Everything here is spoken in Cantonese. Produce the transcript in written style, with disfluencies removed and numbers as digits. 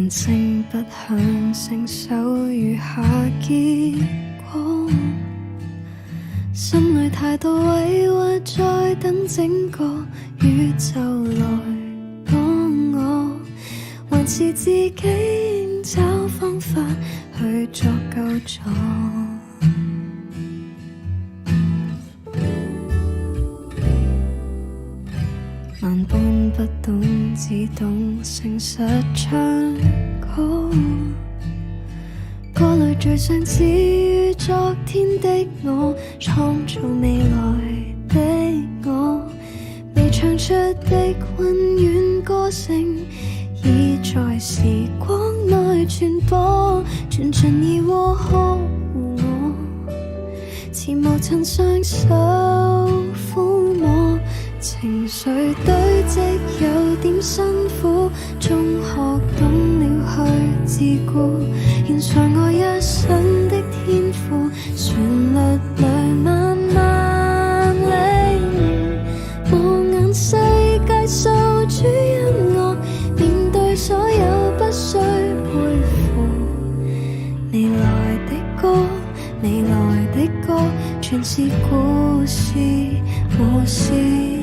悶聲不響，承受餘下結果。心裏太多委屈，再等整個宇宙來幫我，還是自己應找方法去作救助。萬般不懂，只懂誠實唱歌。歌裏最相似於昨天的我，創造未來的我。未唱出的溫軟歌聲，已在時光內傳播，全盡意和呵護我，似無盡雙手撫摸。情緒堆積有點辛苦，終學懂了去自顧，獻上我一生的天賦，旋律裏慢慢領悟。望眼世界訴諸音樂，面對所有不需背負。未來的歌，未來的歌，全是故事，無事。